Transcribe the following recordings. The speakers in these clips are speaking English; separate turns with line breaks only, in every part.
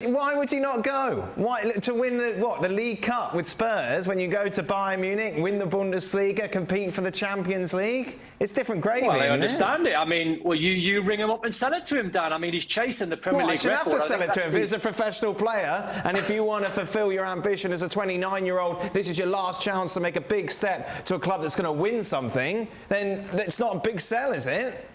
Why would you not go? Why to win the League Cup with Spurs when you go to Bayern Munich, win the Bundesliga, compete for the Champions League? It's different gravy.
Well, I understand it. I mean, well, you ring him up and sell it to him, Dan. I mean, he's chasing the Premier League
I shouldn't
record.
have to sell it to him. If he's a professional player, and if you want to fulfil your ambition as a 29-year-old, this is your last chance to make a big step to a club that's going to win something. Then it's not a big sell, is it?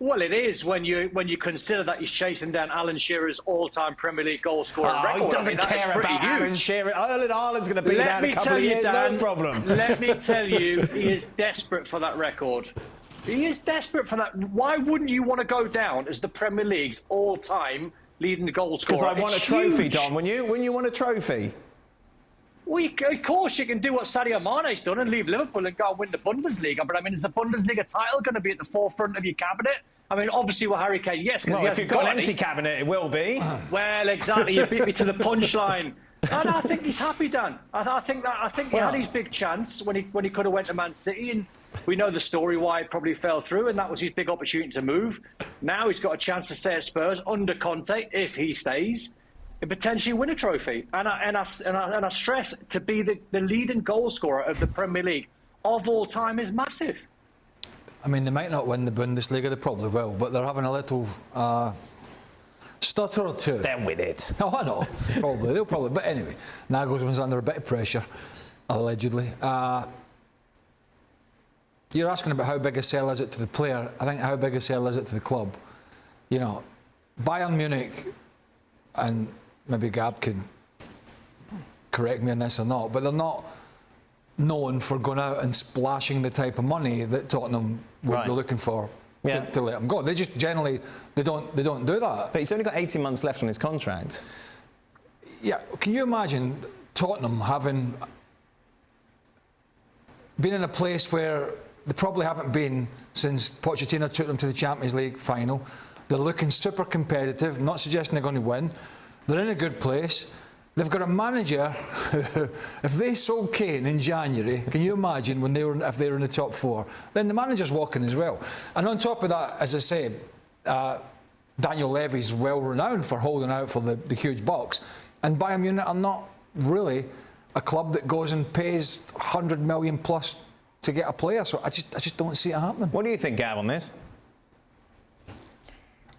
Well, it is when you consider that he's chasing down Alan Shearer's all-time Premier League goal scorer record.
He doesn't care about Alan Shearer. Erling Haaland's going to be there in a couple of years, no problem.
Let me tell you, he is desperate for that record. He is desperate for that. Why wouldn't you want to go down as the Premier League's all-time leading goal scorer?
Because I want a trophy, Don. Wouldn't you want a trophy?
Well, of course you can do what Sadio Mane's done and leave Liverpool and go and win the Bundesliga. But I mean, is the Bundesliga title going to be at the forefront of your cabinet? I mean, obviously with Harry Kane, yes.
Well, if you've got an empty cabinet, it will be.
Well, exactly. You beat me to the punchline. And I think he's happy, Dan. I think he had his big chance when he could have went to Man City, and we know the story why it probably fell through, and that was his big opportunity to move. Now he's got a chance to stay at Spurs under Conte if he stays, and potentially win a trophy. And I stress, to be the leading goal scorer of the Premier League of all time is massive.
I mean, they might not win the Bundesliga, they probably will, but they're having a little stutter or two.
They'll win it.
Oh, I know. They'll probably. But anyway, Nagelsmann's under a bit of pressure, allegedly. You're asking about how big a sell is it to the player. I think how big a sell is it to the club. You know, Bayern Munich, and maybe Gab can correct me on this or not, but they're not known for going out and splashing the type of money that Tottenham would be looking for to let him go. They just generally they don't do that.
But he's only got 18 months left on his contract.
Yeah, can you imagine Tottenham having been in a place where they probably haven't been since Pochettino took them to the Champions League final? They're looking super competitive, not suggesting they're going to win. They're in a good place. They've got a manager who, if they sold Kane in January, can you imagine if they were in the top four? Then the manager's walking as well. And on top of that, as I say, Daniel Levy's well renowned for holding out for the huge bucks. And Bayern Munich are not really a club that goes and pays 100 million plus to get a player. So I just don't see it happening.
What do you think, Gab, on this?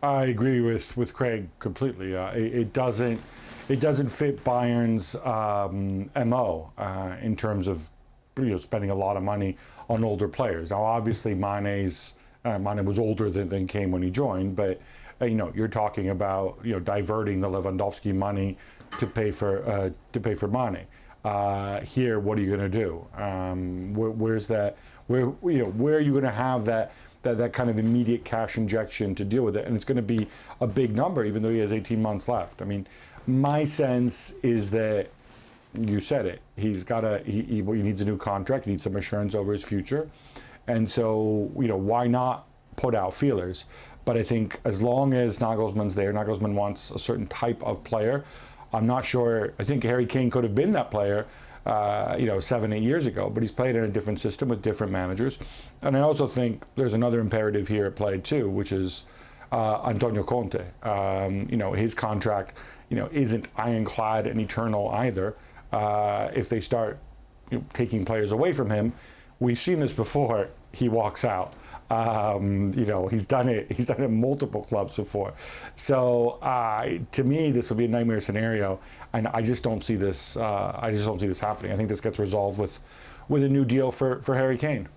I agree with Craig completely. It doesn't fit Bayern's MO in terms of spending a lot of money on older players. Now, obviously, Mane was older than Kane when he joined, but you're talking about diverting the Lewandowski money to pay for Mane. Here, what are you going to do? Where's that? Where are you going to have that kind of immediate cash injection to deal with it? And it's going to be a big number, even though he has 18 months left. I mean, my sense is that you said it. He needs a new contract. He needs some assurance over his future, and so why not put out feelers? But I think as long as Nagelsmann's there, Nagelsmann wants a certain type of player. I'm not sure. I think Harry Kane could have been that player, 7-8 years ago, but he's played in a different system with different managers. And I also think there's another imperative here at play too, which is Antonio Conte. His contract, isn't ironclad and eternal either. If they start taking players away from him, we've seen this before. He walks out. He's done it. He's done it in multiple clubs before. So to me, this would be a nightmare scenario, and I just don't see this. I just don't see this happening. I think this gets resolved with a new deal for Harry Kane.